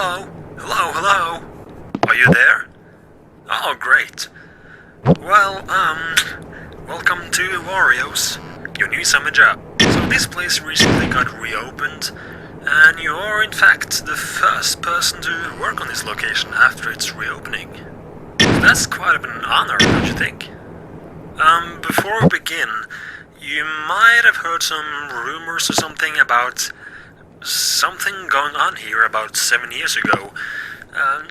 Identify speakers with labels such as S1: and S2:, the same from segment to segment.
S1: Hello? Hello, hello? Are you there? Oh, great. Well, welcome to Wario's, your new summer job. So this place recently got reopened, and you are in fact the first person to work on this location after its reopening. That's quite of an honor, don't you think? Before we begin, you might have heard some rumors or something about something going on here about 7 years ago.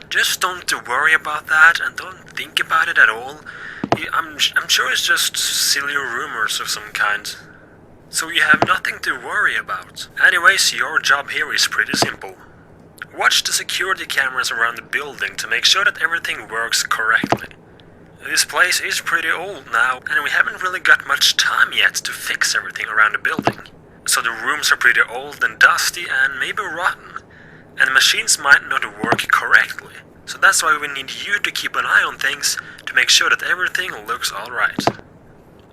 S1: Just don't worry about that and don't think about it at all. I'm sure it's just silly rumors of some kind. So you have nothing to worry about. Anyways, your job here is pretty simple. Watch the security cameras around the building to make sure that everything works correctly. This place is pretty old now, and we haven't really got much time yet to fix everything around the building. So the rooms are pretty old and dusty and maybe rotten, and the machines might not work correctly. So that's why we need you to keep an eye on things to make sure that everything looks alright.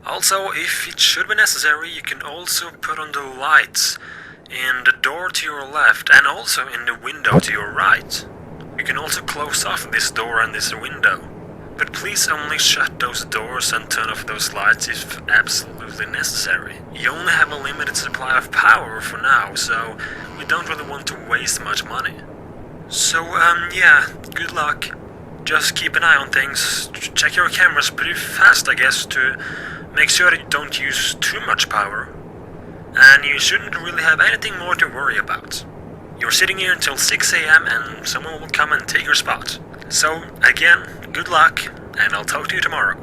S1: Also, if it should be necessary, you can also put on the lights in the door to your left and also in the window to your right. You can also close off this door and this window. But please only shut those doors and turn off those lights if absolutely necessary. You only have a limited supply of power for now, so we don't really want to waste much money. So, yeah, good luck. Just keep an eye on things. Check your cameras pretty fast, I guess, to make sure that you don't use too much power. And you shouldn't really have anything more to worry about. You're sitting here until 6 AM and someone will come and take your spot. So, again, good luck, and I'll talk to you tomorrow.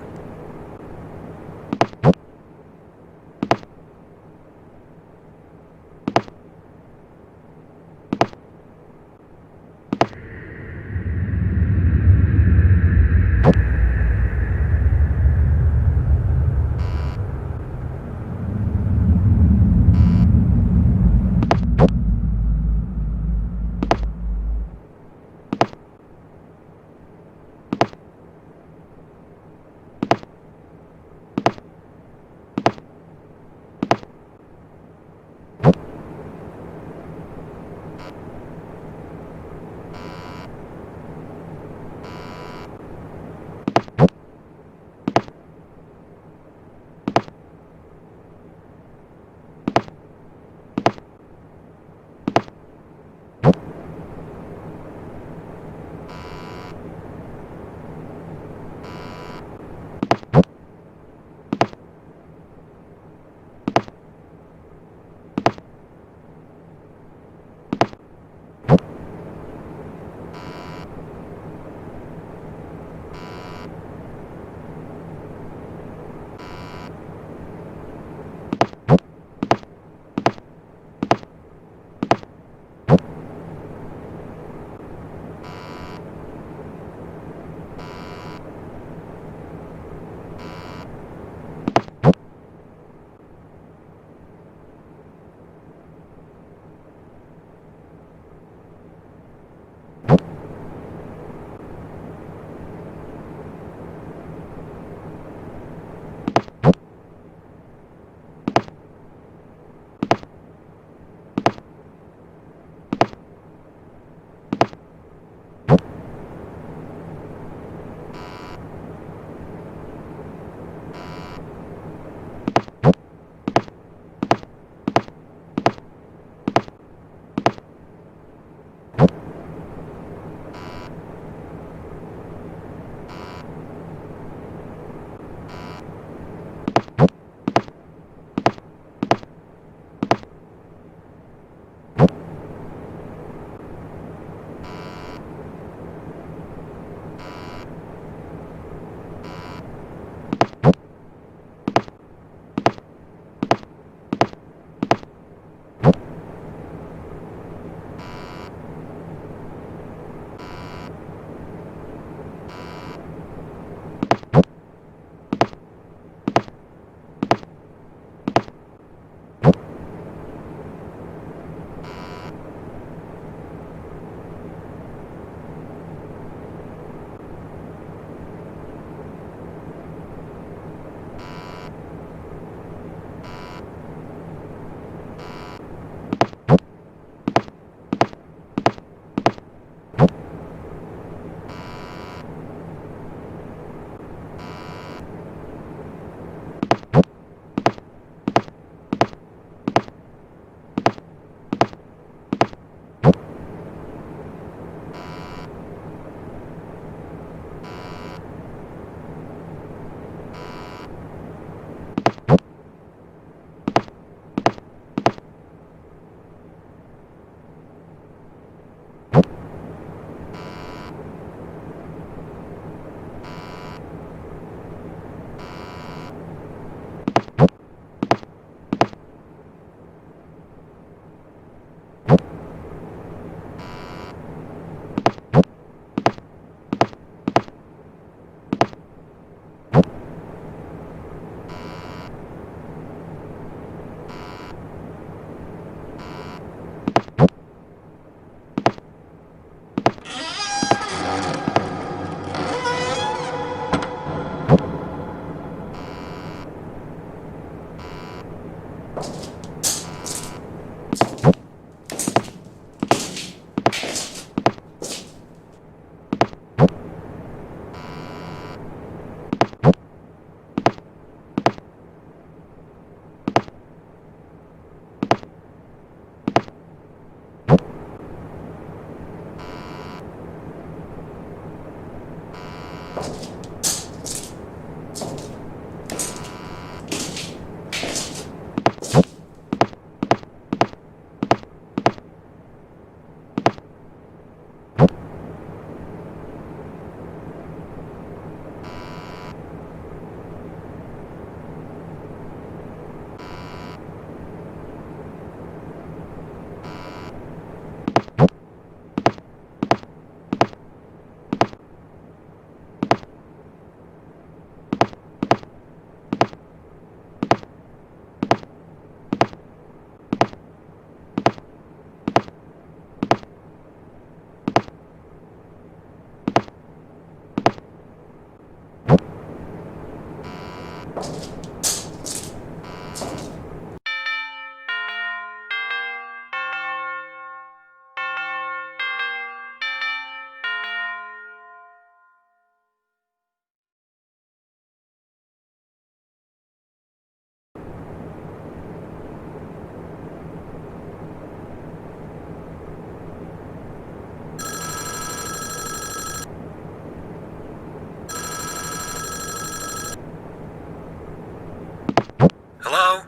S1: Hello?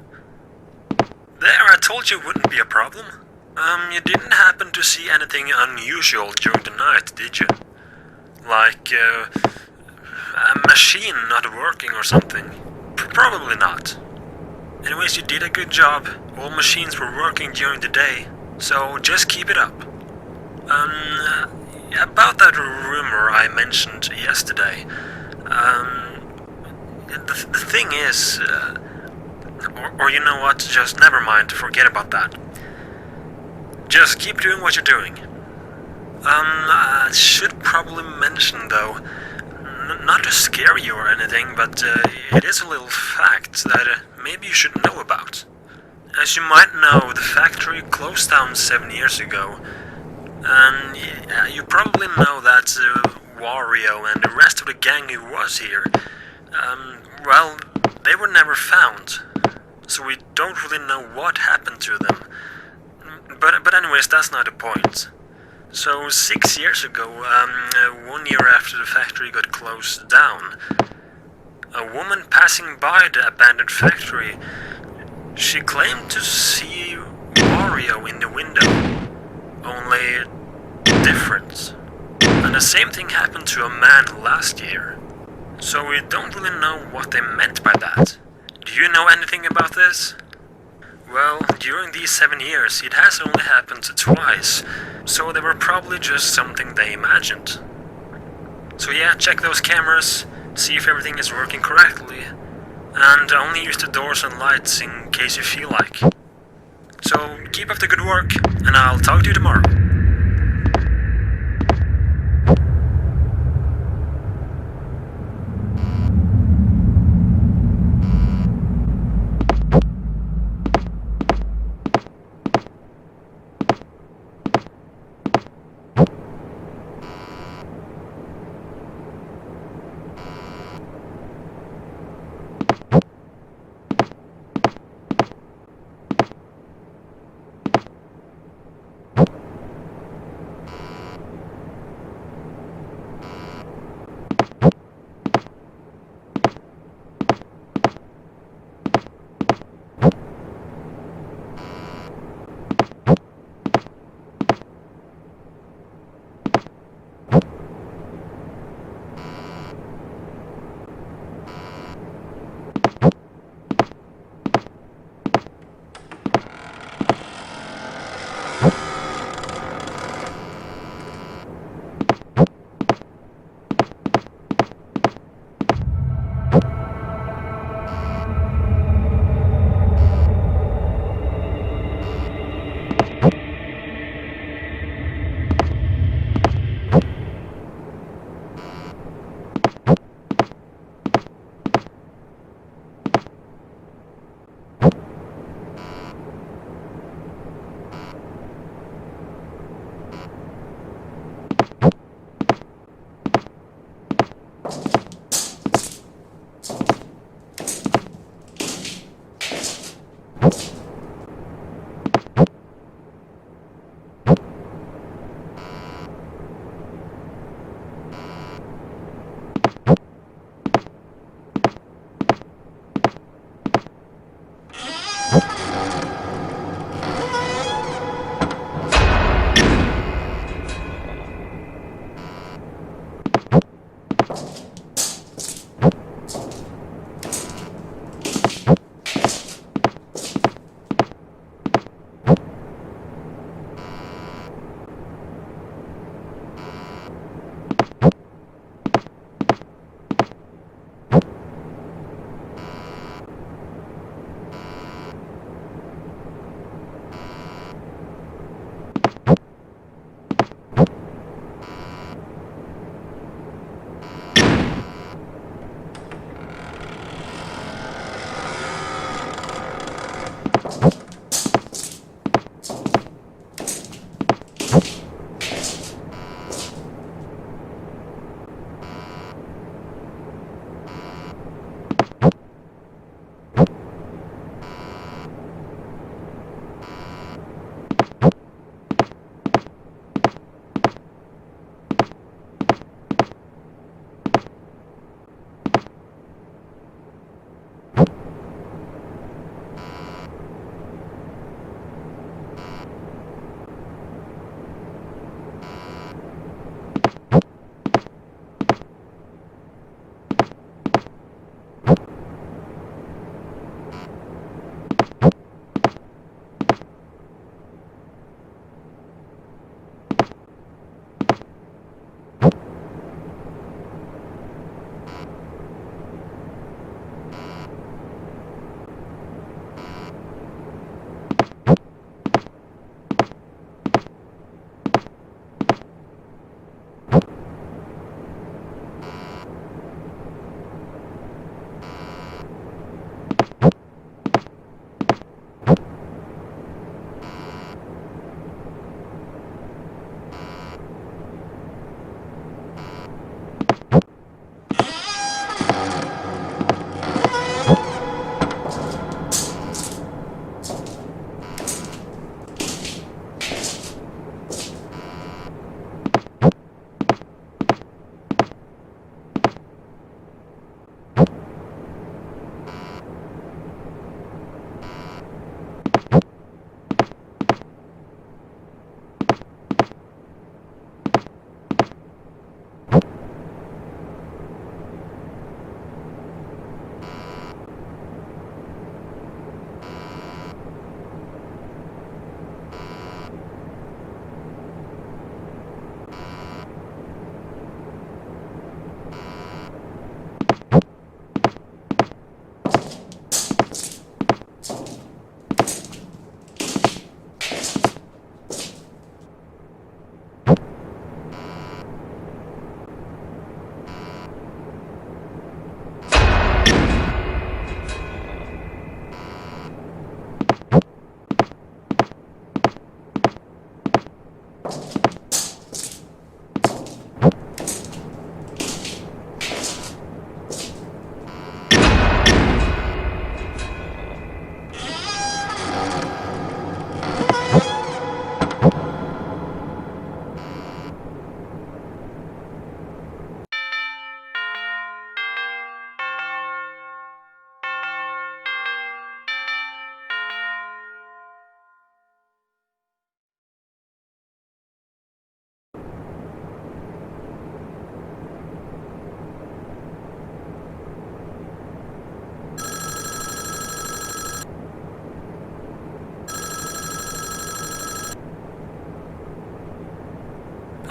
S1: There, I told you it wouldn't be a problem. You didn't happen to see anything unusual during the night, did you? Like, a machine not working or something? Probably not. Anyways, you did a good job. All machines were working during the day, so just keep it up. About that rumor I mentioned yesterday, the thing is, or you know what, just never mind, forget about that. Just keep doing what you're doing. I should probably mention though, not to scare you or anything, but it is a little fact that maybe you should know about. As you might know, the factory closed down 7 years ago, and you probably know that Wario and the rest of the gang who was here, well, they were never found, so we don't really know what happened to them. But anyways, that's not the point. So 6 years ago, 1 year after the factory got closed down, a woman passing by the abandoned factory, she claimed to see Wario in the window, only different. And the same thing happened to a man last year. So we don't really know what they meant by that. Do you know anything about this? Well, during these 7 years, it has only happened twice, so they were probably just something they imagined. So yeah, check those cameras, see if everything is working correctly, and only use the doors and lights in case you feel like. So keep up the good work, and I'll talk to you tomorrow.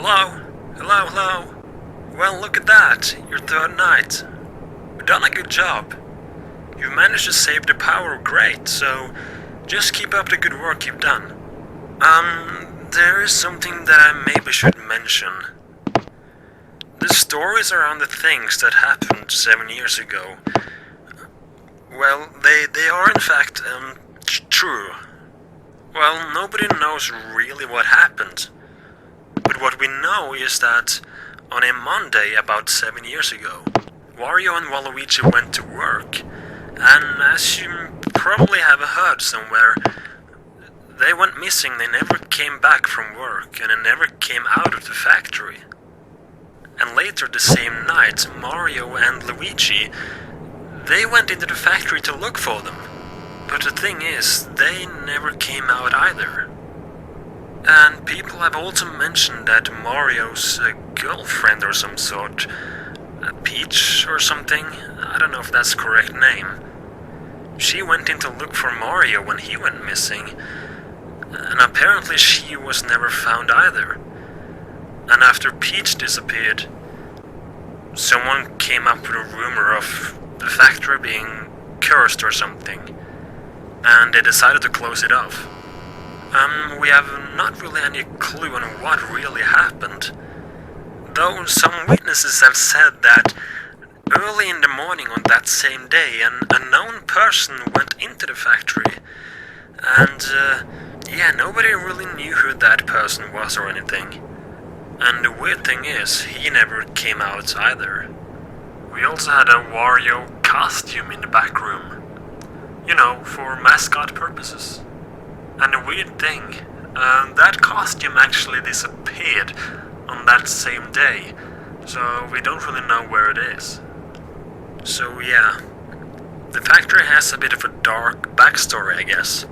S1: Hello? Hello, hello? Well, look at that. Your third night. You've done a good job. You've managed to save the power great, so just keep up the good work you've done. There is something that I maybe should mention. The stories around the things that happened 7 years ago, well, they are in fact, true. Well, nobody knows really what happened. But what we know is that on a Monday about 7 years ago, Wario and Waluigi went to work, and as you probably have heard somewhere, they went missing. They never came back from work, and they never came out of the factory. And later the same night, Mario and Luigi, they went into the factory to look for them. But the thing is, they never came out either. And people have also mentioned that Mario's girlfriend or some sort, Peach or something, I don't know if that's the correct name, she went in to look for Mario when he went missing, and apparently she was never found either. And after Peach disappeared, someone came up with a rumor of the factory being cursed or something, and they decided to close it off. We have not really any clue on what really happened, though some witnesses have said that early in the morning on that same day, an unknown person went into the factory, and nobody really knew who that person was or anything. And the weird thing is, he never came out either. We also had a Wario costume in the back room, you know, for mascot purposes. And the weird thing, that costume actually disappeared on that same day, so we don't really know where it is. So yeah, the factory has a bit of a dark backstory, I guess.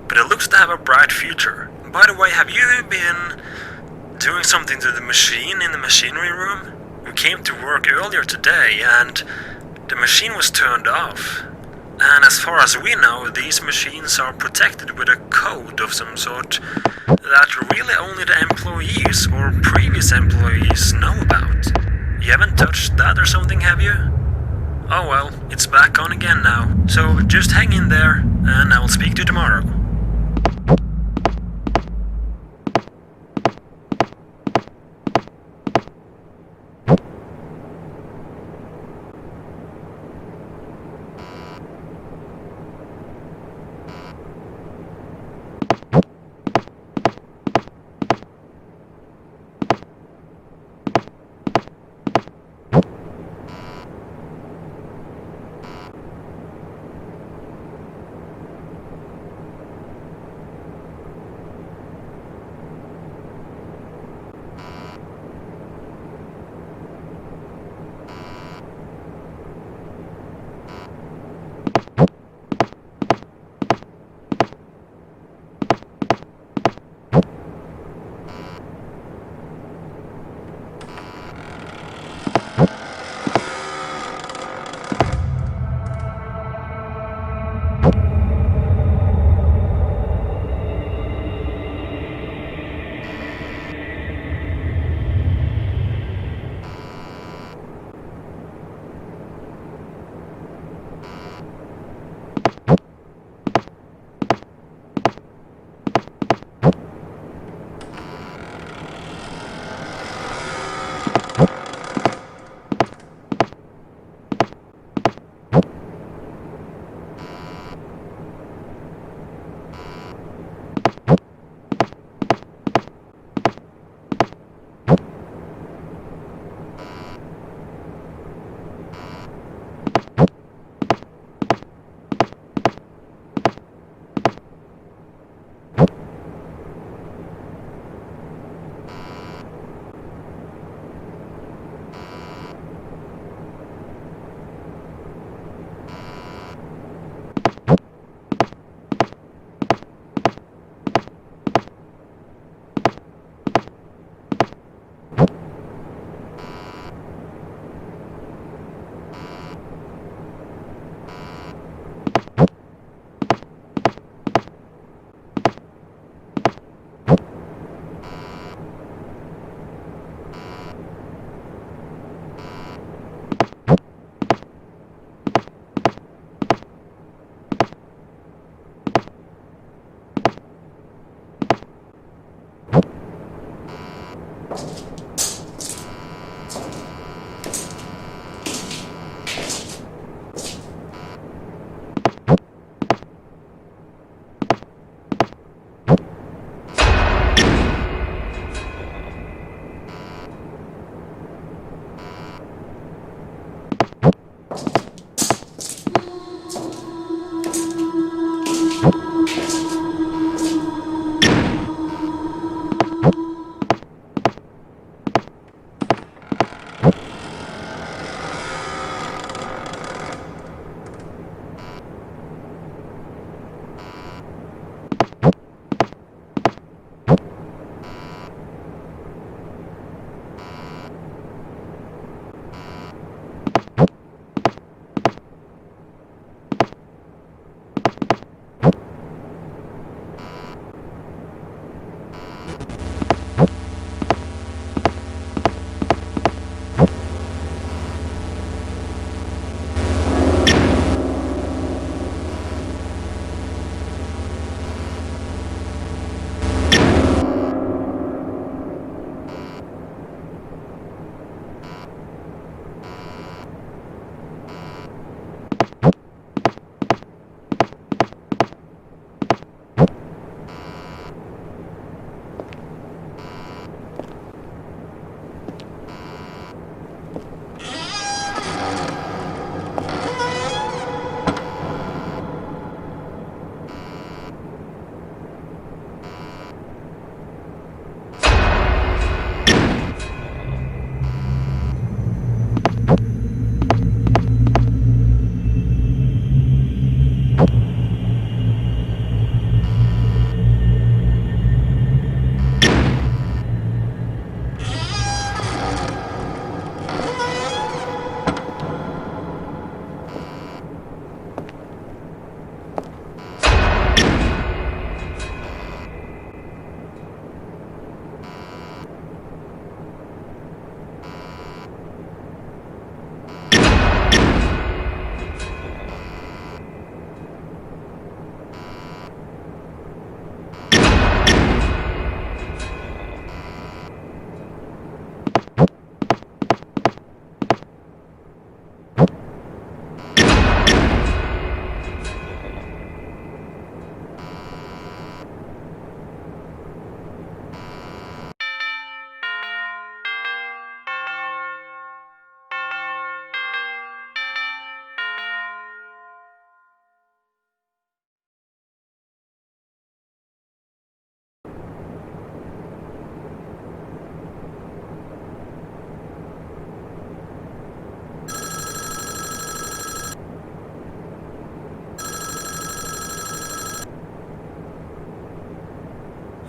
S1: But it looks to have a bright future. By the way, have you been doing something to the machine in the machinery room? We came to work earlier today and the machine was turned off. And as far as we know, these machines are protected with a code of some sort that really only the employees or previous employees know about. You haven't touched that or something, have you? Oh well, it's back on again now. So just hang in there, and I'll speak to you tomorrow.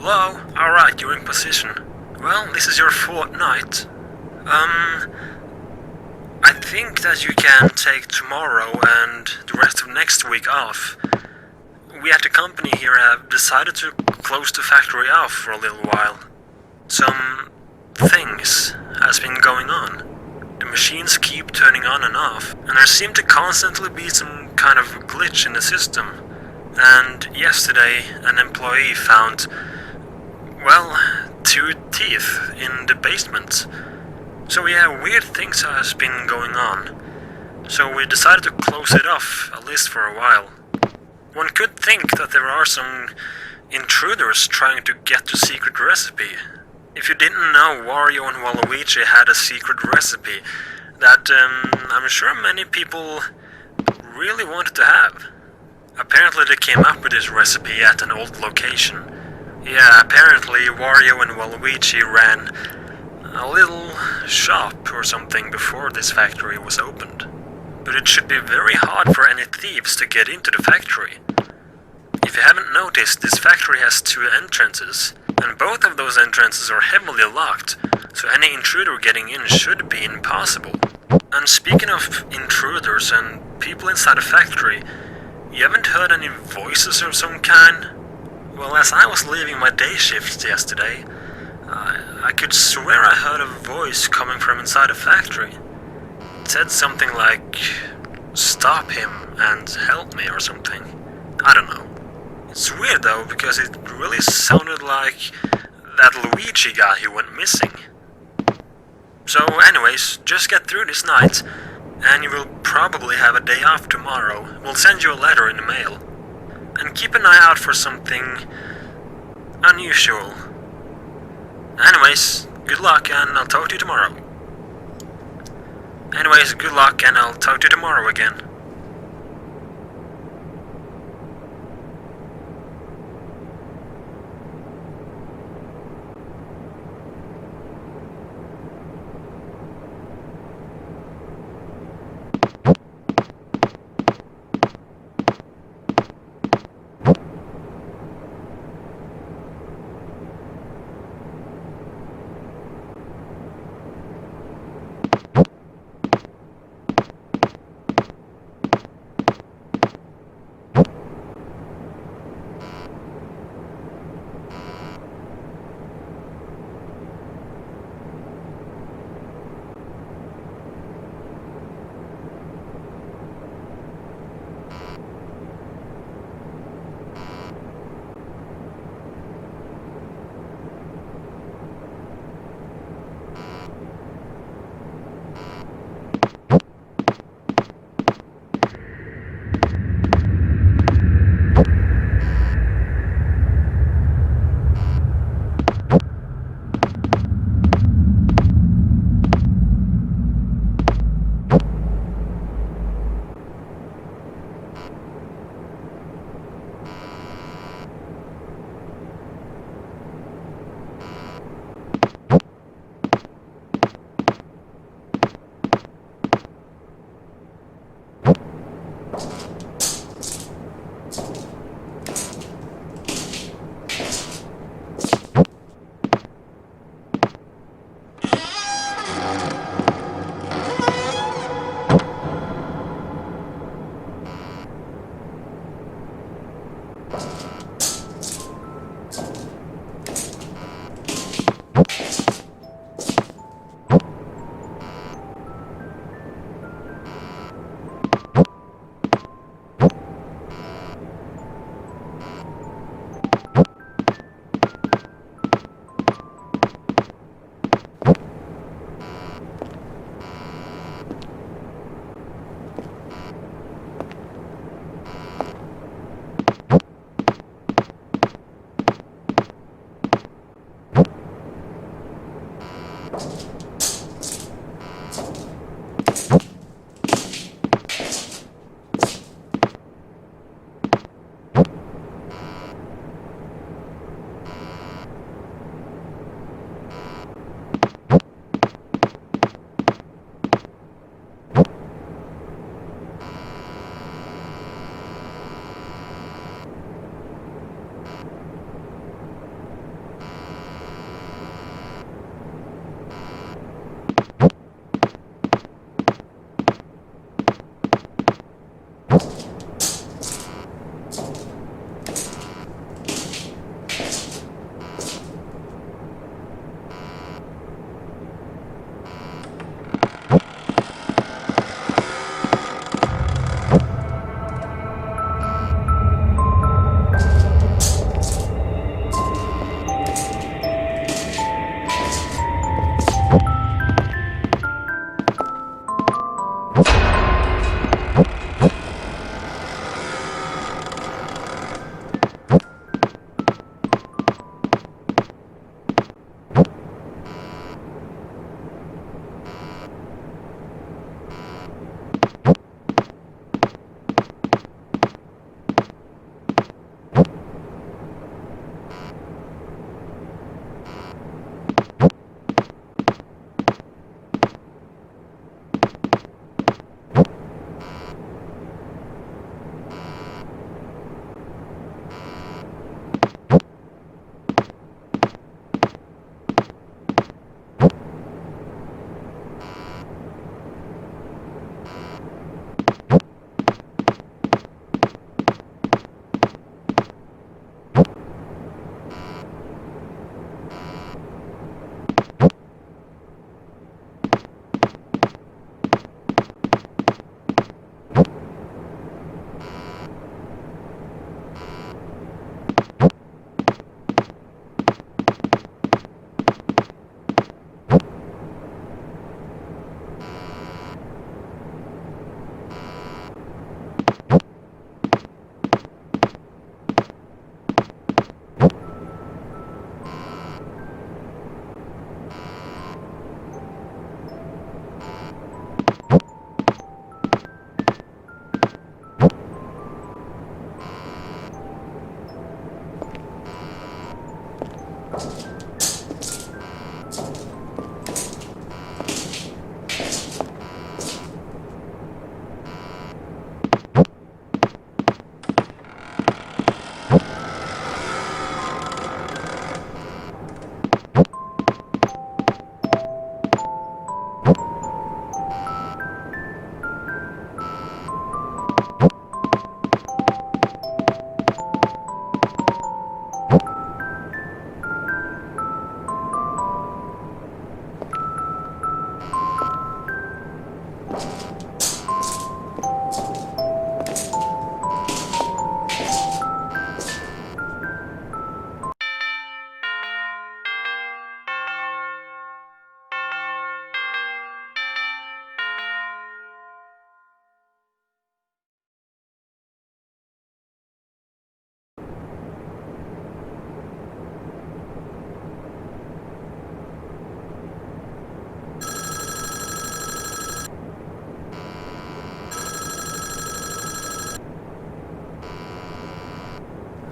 S1: Hello? Alright, you're in position. Well, this is your fourth night. I think that you can take tomorrow and the rest of next week off. We at the company here have decided to close the factory off for a little while. Some things has been going on. The machines keep turning on and off, and there seem to constantly be some kind of glitch in the system. And yesterday, an employee found, well, 2 teeth in the basement. So yeah, weird things has been going on. So we decided to close it off, at least for a while. One could think that there are some intruders trying to get the secret recipe. If you didn't know, Wario and Waluigi had a secret recipe that I'm sure many people really wanted to have. Apparently they came up with this recipe at an old location. Yeah, apparently Wario and Waluigi ran a little shop or something before this factory was opened. But it should be very hard for any thieves to get into the factory. If you haven't noticed, this factory has 2 entrances, and both of those entrances are heavily locked, so any intruder getting in should be impossible. And speaking of intruders and people inside a factory, you haven't heard any voices of some kind? Well, as I was leaving my day shift yesterday, I could swear I heard a voice coming from inside a factory. It said something like, "Stop him and help me" or something. I don't know. It's weird though, because it really sounded like that Luigi guy who went missing. So anyways, just get through this night, and you will probably have a day off tomorrow. We'll send you a letter in the mail. And keep an eye out for something unusual. Anyways, good luck, and I'll talk to you tomorrow. Anyways, good luck, and I'll talk to you tomorrow again.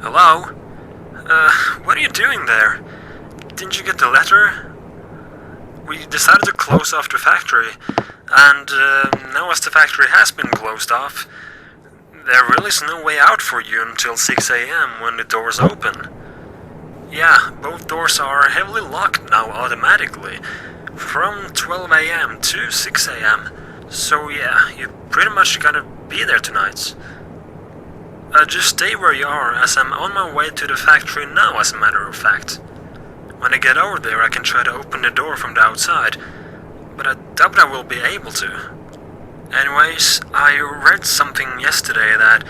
S1: Hello? What are you doing there? Didn't you get the letter? We decided to close off the factory, and now as the factory has been closed off, there really is no way out for you until 6 AM when the doors open. Yeah, both doors are heavily locked now automatically, from 12 AM to 6 AM, so yeah, you pretty much gotta be there tonight. Just stay where you are, as I'm on my way to the factory now, as a matter of fact. When I get over there, I can try to open the door from the outside, but I doubt I will be able to. Anyways, I read something yesterday that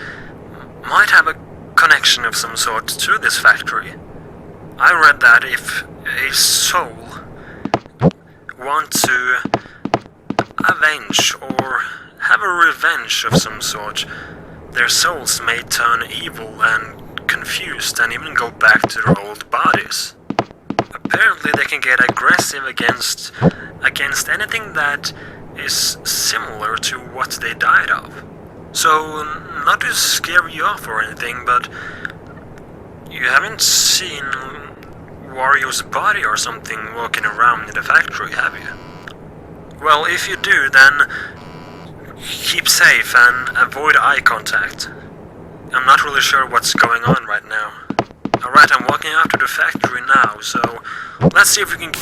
S1: might have a connection of some sort to this factory. I read that if a soul wants to avenge or have a revenge of some sort, their souls may turn evil and confused and even go back to their old bodies. Apparently they can get aggressive against anything that is similar to what they died of. So, not to scare you off or anything, but you haven't seen Wario's body or something walking around in the factory, have you? Well, if you do, then keep safe and avoid eye contact. I'm not really sure what's going on right now. Alright, I'm walking out to the factory now, so let's see if we can...